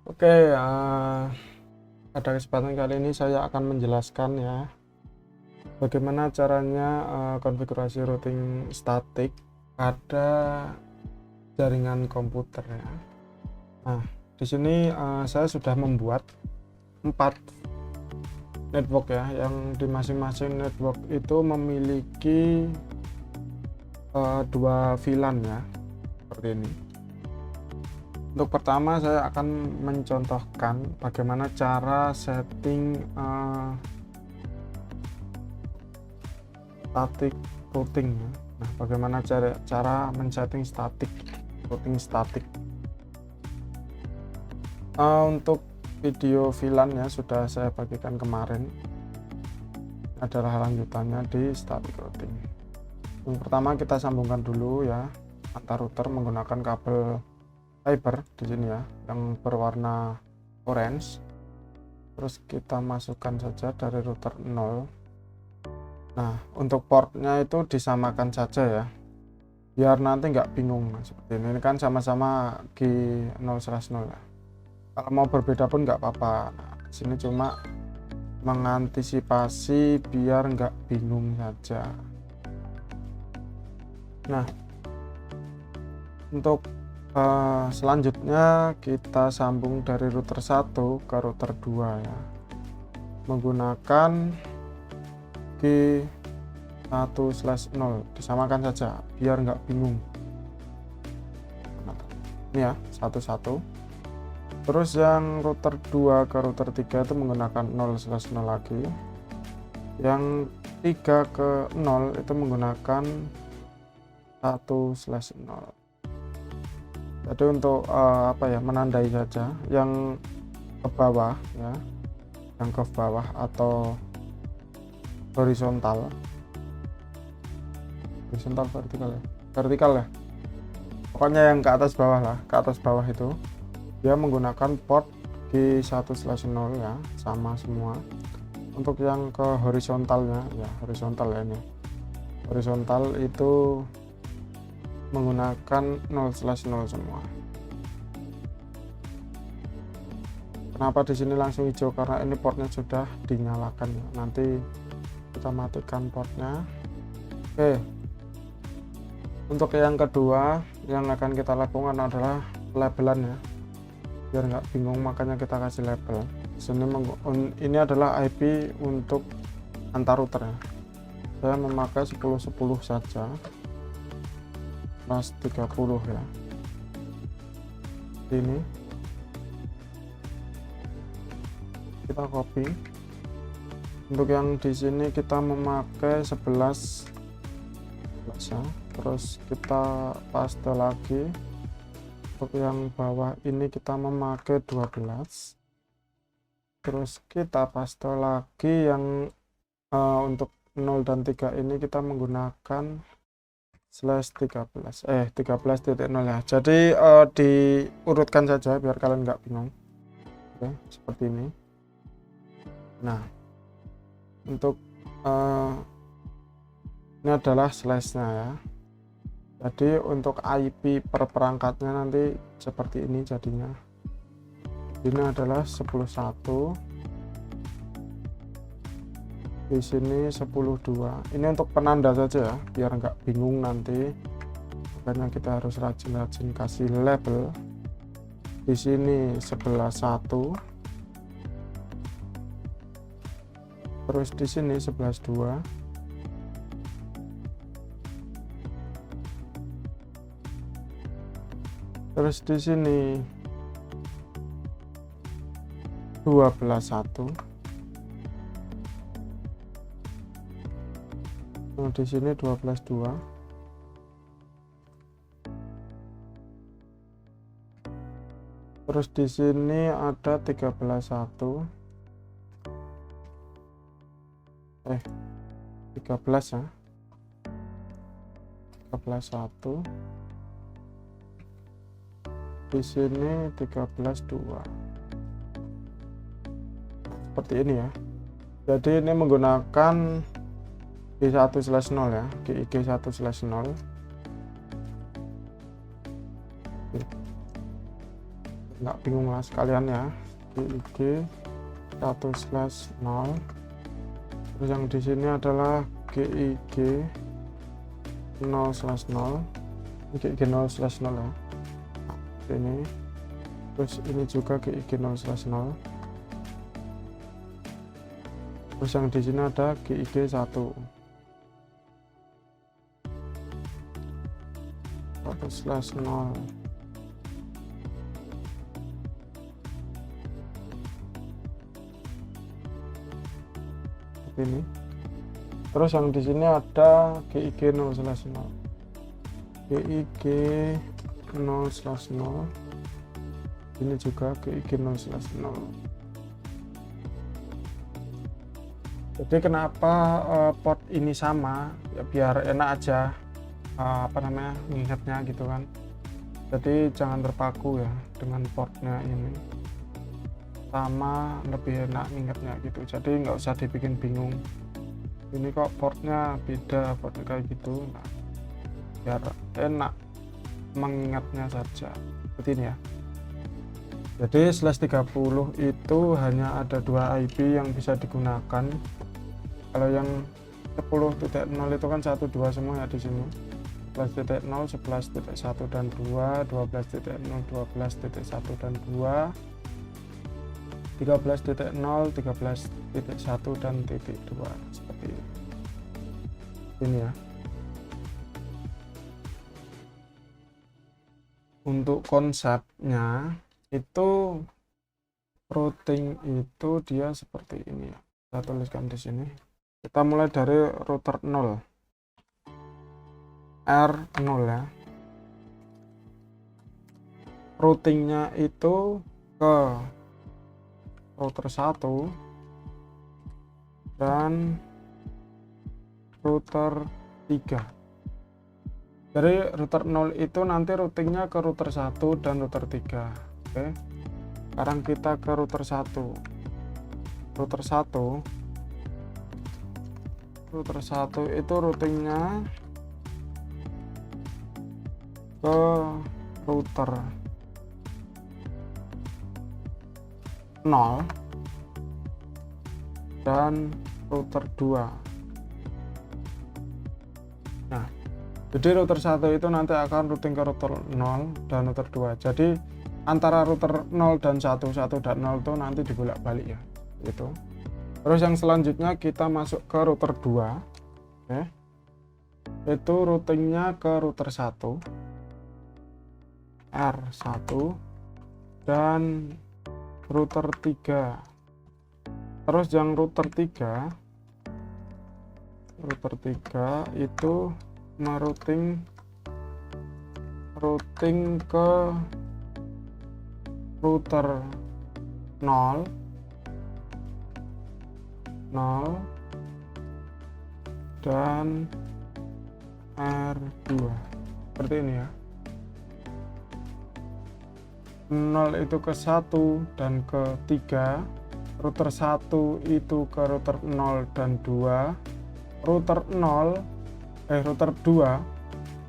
Oke, pada kesempatan kali ini saya akan menjelaskan ya bagaimana caranya konfigurasi routing statik pada jaringan komputer ya. Nah, di sini saya sudah membuat 4 network ya, yang di masing-masing network itu memiliki 2 VLAN ya, seperti ini. Untuk pertama saya akan mencontohkan bagaimana cara setting static routing ya. Nah, bagaimana cara men-setting routing statik. Untuk video VLAN ya sudah saya bagikan kemarin, adalah lanjutannya di static routing. Yang pertama kita sambungkan dulu ya antar router menggunakan kabel fiber di sini ya, yang berwarna orange. Terus kita masukkan saja dari router 0. Nah, untuk portnya itu disamakan saja ya, biar nanti nggak bingung. Nah, seperti ini kan sama-sama G0/0 ya. Kalau mau berbeda pun nggak apa-apa. Nah, di sini cuma mengantisipasi biar nggak bingung saja. Nah, untuk selanjutnya kita sambung dari router 1 ke router 2 ya, menggunakan G1/0, disamakan saja biar nggak bingung. Ini ya, 1/1. Terus yang router 2 ke router 3 itu menggunakan 0/0 lagi. Yang 3 ke 0 itu menggunakan 1/0. Jadi untuk menandai saja yang ke bawah ya, yang ke bawah atau horizontal vertikal ya, pokoknya yang ke atas bawah lah, ke atas bawah itu dia menggunakan port G1/0 ya, sama semua. Untuk yang ke horizontalnya ya, horizontal ya, ini horizontal itu menggunakan 0/0 semua. Kenapa di sini langsung hijau? Karena ini portnya sudah dinyalakan ya. Nanti kita matikan portnya. Oke, untuk yang kedua yang akan kita lakukan adalah labelan ya, biar nggak bingung, makanya kita kasih label. Di sini ini adalah IP untuk antar router ya. Saya memakai 1010 saja, plus 30 ya. Ini kita copy. Untuk yang di sini kita memakai 11 ya. Terus kita paste lagi. Untuk yang bawah ini kita memakai 12. Terus kita paste lagi yang untuk 0 dan 3 ini kita menggunakan /13.0 ya. Jadi diurutkan saja biar kalian nggak bingung. Oke, seperti ini. Nah, untuk ini adalah slashnya ya. Jadi untuk IP per perangkatnya nanti seperti ini jadinya. Ini adalah 11.1. Di sini 10.2. Ini untuk penanda saja ya, biar nggak bingung nanti. Makanya kita harus rajin-rajin kasih label. Di sini 11.1. Terus di sini 11.2. Terus di sini 12.1. Nah, di sini 12.2. Terus di sini ada 13.1. 13 ya. 13.1. Di sini 13.2. Seperti ini ya. Jadi ini menggunakan G1/0 ya, GIG1/0. nggak bingung lah sekalian ya. GIG 1/0. Terus yang di sini adalah GIG 0/0. GIG 0/0 ya. Nah, ini. Terus ini juga GIG 0/0. Terus yang di sini ada GIG 1/0. Ini. Terus yang di sini ada GIG 0/0. GIG 0/0. Ini juga GIG 0/0. Jadi kenapa port ini sama ya, biar enak aja mengingatnya gitu kan. Jadi jangan terpaku ya dengan portnya ini, sama lebih enak ingatnya gitu. Jadi nggak usah dibikin bingung, ini kok portnya beda, portnya kayak gitu. Nah, biar enak mengingatnya saja seperti ini ya. Jadi /30 itu hanya ada 2 IP yang bisa digunakan. Kalau yang 10.0 itu kan 1, 2 semua ya di sini. 11.0, 11.1 dan 2, 12.0, 12.1 dan 2, 13.0, 13.1 dan titik 2 seperti ini ya. Untuk konsepnya itu routing itu dia seperti ini ya. Saya tuliskan di sini. Kita mulai dari router 0, R0 ya. Routingnya itu ke router 1 dan router 3. Dari router 0 itu nanti routingnya ke router 1 dan router 3. Oke. Sekarang kita ke router 1. Router 1 itu routingnya ke router 0 dan router 2. Nah, jadi router 1 itu nanti akan routing ke router 0 dan router 2. Jadi antara router 0 dan 1, 1 dan 0 itu nanti dibolak-balik ya. Gitu. Terus yang selanjutnya kita masuk ke router 2. Oke. Itu routingnya ke router 1, R1 dan router 3. Terus yang router 3 itu merouting ke router 0 dan R2 seperti ini ya. 0 itu ke 1 dan ke 3, router 1 itu ke router 0 dan 2, router 2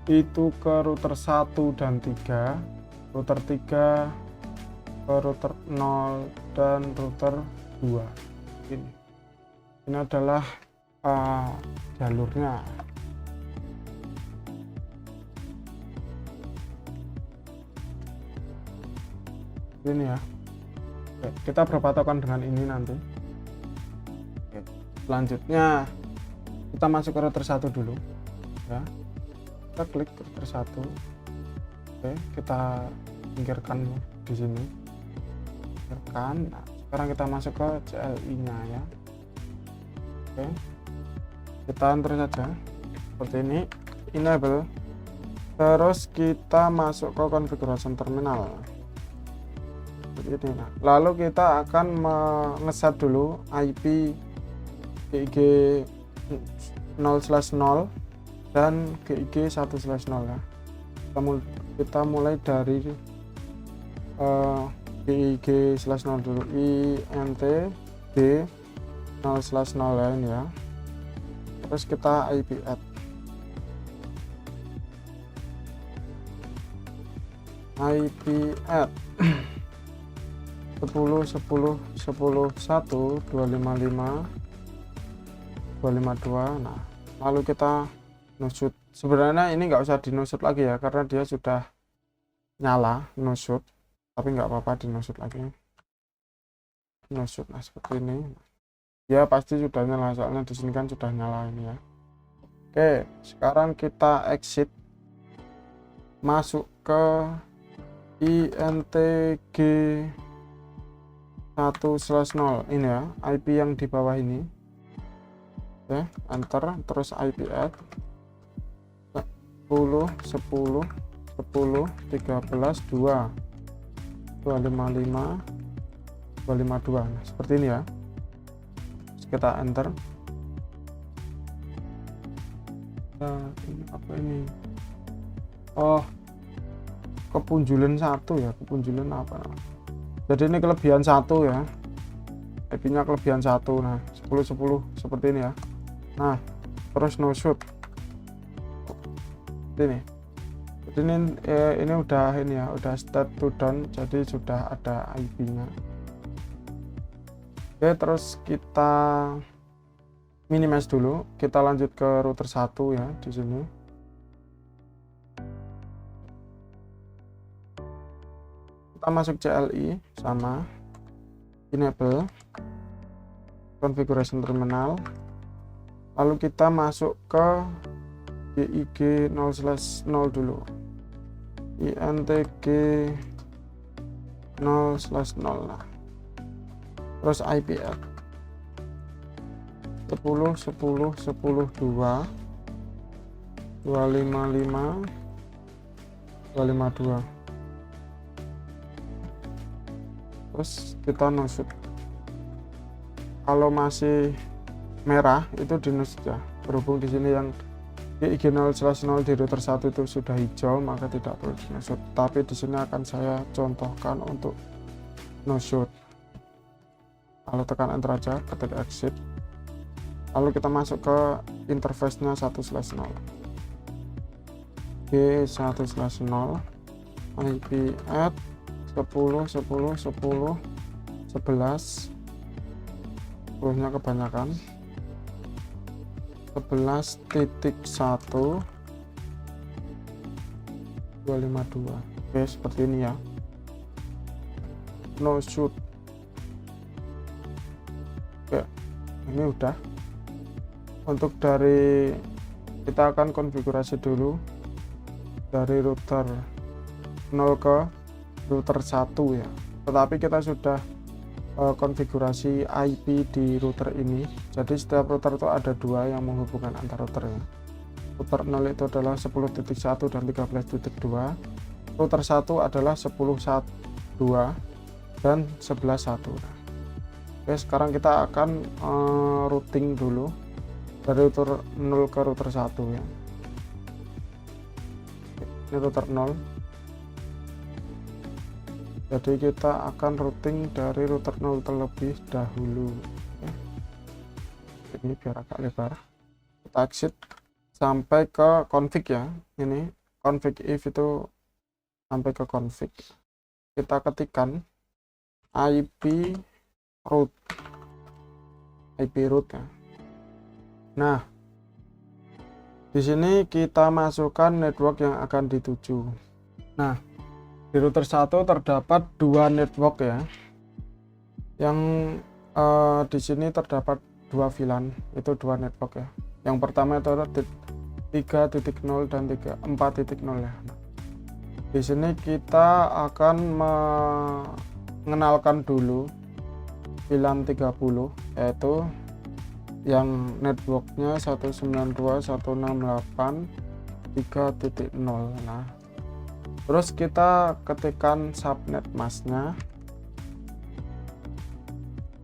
itu ke router 1 dan 3, router 3 ke router 0 dan router 2. Ini adalah jalurnya. Ini ya. Oke, kita berpatokan dengan ini nanti. Oke. Selanjutnya kita masuk ke router 1 dulu ya. Kita klik router 1. Oke, kita singkirkan di sini. Singkirkan. Nah, sekarang kita masuk ke CLI-nya ya. Oke. Kita enter saja seperti ini, enable. Terus kita masuk ke configuration terminal. Ini. Nah, lalu kita akan mengeset dulu IP GIG 0/0 dan GIG 1/0 ya. Kita mulai dari GIG 0/0 dulu, INT G 0/0 ya ini ya. Terus kita IP add. 10 10 10 1 255 252. Nah, lalu kita no-shoot. Sebenarnya ini nggak usah di no-shoot lagi ya, karena dia sudah nyala no-shoot, tapi nggak apa-apa di no-shoot lagi. No-shoot, nah seperti ini. Ya pasti sudah nyala, soalnya di sini kan sudah nyala ini ya. Oke, sekarang kita exit, masuk ke INTG 1/0 ini ya, IP yang di bawah ini. Oke, enter, terus IP add 10 10 10 13 2 255 252. Nah, seperti ini ya. Terus kita enter. Nah, ini apa ini? Oh, kepunjulan 1 ya, kepunjulan apa? Jadi ini kelebihan 1 ya. IP-nya kelebihan 1. Nah, 10 10 seperti ini ya. Nah, terus no shoot. Ini. Jadi ini udah ini ya, udah start to down, jadi sudah ada IP-nya. Oke, terus kita minimize dulu. Kita lanjut ke router 1 ya di sini. Kita masuk CLI sama enable configuration terminal. Lalu kita masuk ke GIG 0/0 dulu. INTG 0/0. Nah, terus IP add 10 10 10 2 255 252. Terus kita no shoot. Kalau masih merah itu di no shoot ya. Berhubung di sini yang GIG 0/0 di router 1 itu sudah hijau, maka tidak perlu di no shoot. Tapi di sini akan saya contohkan untuk no shoot. Lalu tekan enter aja, ketik exit. Lalu kita masuk ke interface-nya 1/0. G1/0 IP add 10 10 10 11. 10-nya kebanyakan. 11.1 252. Oke, seperti ini ya. No shoot. Oke, ini udah. Untuk dari kita akan konfigurasi dulu dari router 0 ke router 1 ya. Tetapi kita sudah konfigurasi IP di router ini. Jadi setiap router itu ada 2 yang menghubungkan antar router ya. Router 0 itu adalah 10.1 dan 13.2. Router 1 adalah 10.1.2 dan 11.1. Oke, sekarang kita akan routing dulu dari router 0 ke router 1 ya. Ini router 0. Jadi kita akan routing dari router 0 terlebih dahulu. Ini biar agak lebar. Kita exit sampai ke config ya. Ini config if itu sampai ke config. Kita ketikkan IP root ya. Nah, di sini kita masukkan network yang akan dituju. Nah, di router 1 terdapat 2 network ya. Yang di sini terdapat 2 VLAN, itu 2 network ya. Yang pertama itu adalah 3.0 dan 4.0 ya. Di sini kita akan mengenalkan dulu VLAN 30, yaitu yang networknya 192.168.3.0. Nah, terus kita ketikkan subnet masknya.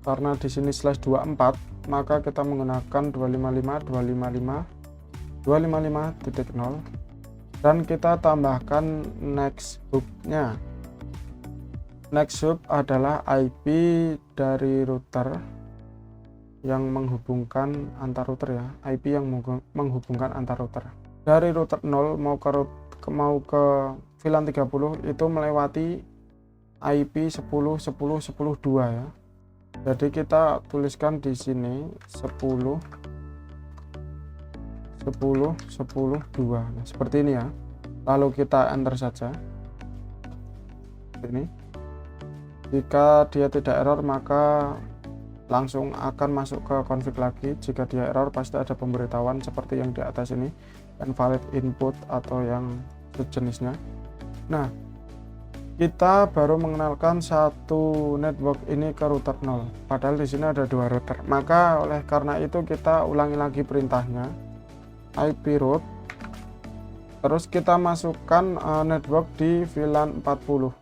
Karena di sini /24, maka kita menggunakan 255.255.255.0 dan kita tambahkan next hub-nya. Next hub adalah IP dari router yang menghubungkan antar router ya, IP yang menghubungkan antar router. Dari router 0 mau ke VLAN 30 itu melewati IP 10 10 10 2 ya. Jadi kita tuliskan di sini 10 10 10 2. Nah, seperti ini ya. Lalu kita enter saja. Ini. Jika dia tidak error maka langsung akan masuk ke config lagi. Jika dia error pasti ada pemberitahuan seperti yang di atas ini, invalid input atau yang sejenisnya. Nah, kita baru mengenalkan satu network ini ke router 0, padahal di sini ada dua router. Maka oleh karena itu kita ulangi lagi perintahnya, IP route, terus kita masukkan network di VLAN 40.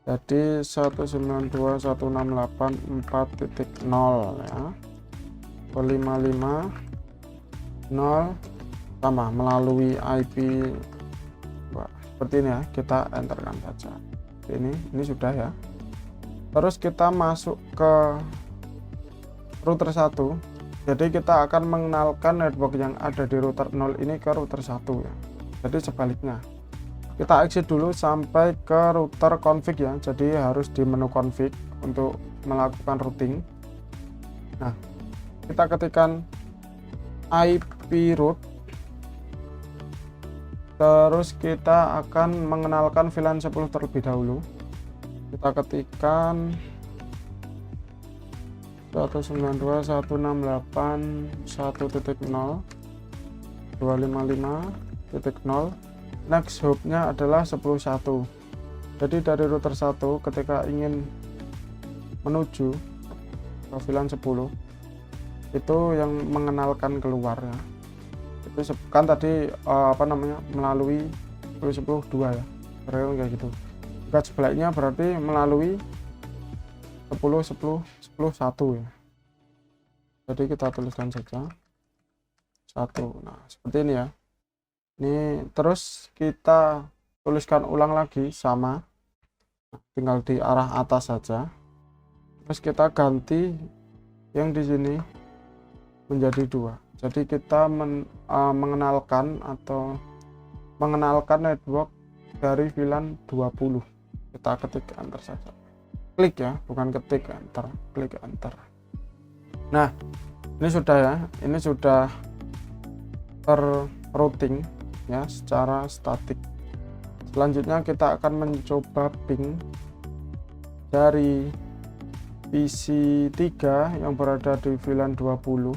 Jadi 192.168.4.0 ya, 550 sama melalui IP seperti ini ya. Kita enterkan saja ini sudah ya. Terus kita masuk ke router 1. Jadi kita akan mengenalkan network yang ada di router 0 ini ke router 1 ya. Jadi sebaliknya kita exit dulu sampai ke router config ya. Jadi harus di menu config untuk melakukan routing. Nah, kita ketikkan IP route, terus kita akan mengenalkan VLAN 10 terlebih dahulu. Kita ketikkan 192.168.1.0 255.0. Next hopnya adalah 10.1. Jadi dari router 1 ketika ingin menuju ke VLAN 10 itu yang mengenalkan keluar ya. Itu kan tadi melalui 10 10 2 ya. Kayak gitu. Jika sebaliknya berarti melalui 10 10 10 1 ya. Jadi kita tuliskan saja 1. Nah, seperti ini ya. Ini terus kita tuliskan ulang lagi sama, tinggal di arah atas saja. Terus kita ganti yang di sini menjadi 2. Jadi kita mengenalkan network dari VLAN 20. Kita ketik enter saja. Klik ya, bukan ketik enter, klik enter. Nah, ini sudah ya. Ini sudah terrouting ya secara statik. Selanjutnya kita akan mencoba ping dari PC 3 yang berada di VLAN 20.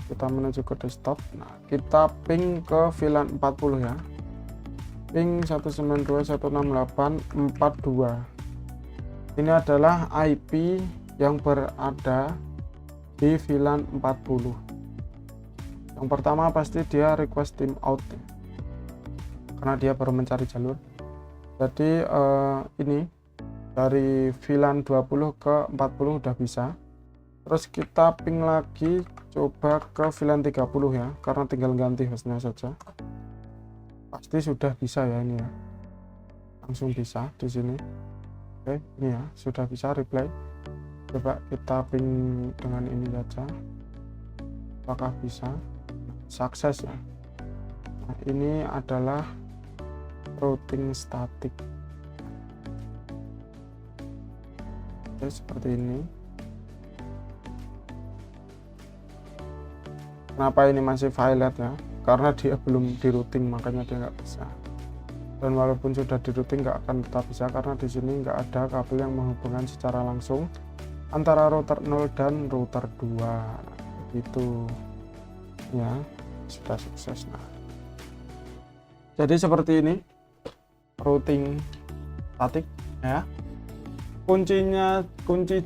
Kita menuju ke desktop. Nah, kita ping ke VLAN 40 ya. Ping 192.168.42. Ini adalah IP yang berada di VLAN 40. Yang pertama pasti dia request timeout ya, karena dia baru mencari jalur. Jadi ini dari VLAN 20 ke 40 udah bisa. Terus kita ping lagi coba ke VLAN 30 ya, karena tinggal ganti hostnya saja. Pasti sudah bisa ya ini ya, langsung bisa di sini. Oke, ini ya sudah bisa reply. Coba kita ping dengan ini saja, apakah bisa? Sukses ya. Nah, ini adalah routing statik. Oke, seperti ini. Kenapa ini masih violet ya? Karena dia belum di routing, makanya dia nggak bisa. Dan walaupun sudah di routing nggak akan tetap bisa, karena di sini nggak ada kabel yang menghubungkan secara langsung antara router 0 dan router 2. Gitu ya, sudah sukses. Nah, jadi seperti ini routing statik ya. Kunci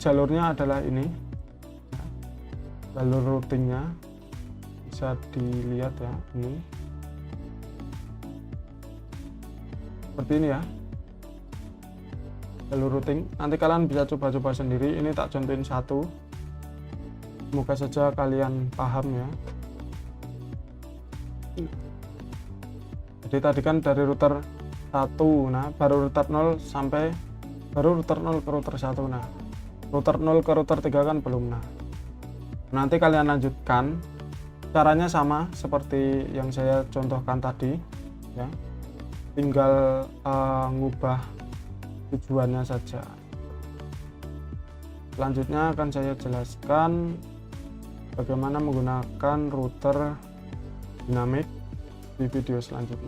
jalurnya adalah ini, jalur routingnya bisa dilihat ya, ini seperti ini ya, jalur routing. Nanti kalian bisa coba-coba sendiri, ini tak contohin satu, semoga saja kalian paham ya. Jadi tadi kan dari router 1, nah baru router 0 sampai baru router 0 ke router 1. Nah, router 0 ke router 3 kan belum. Nah, nanti kalian lanjutkan, caranya sama seperti yang saya contohkan tadi ya. Tinggal ngubah tujuannya saja. Selanjutnya akan saya jelaskan bagaimana menggunakan router dinamik di video selanjutnya.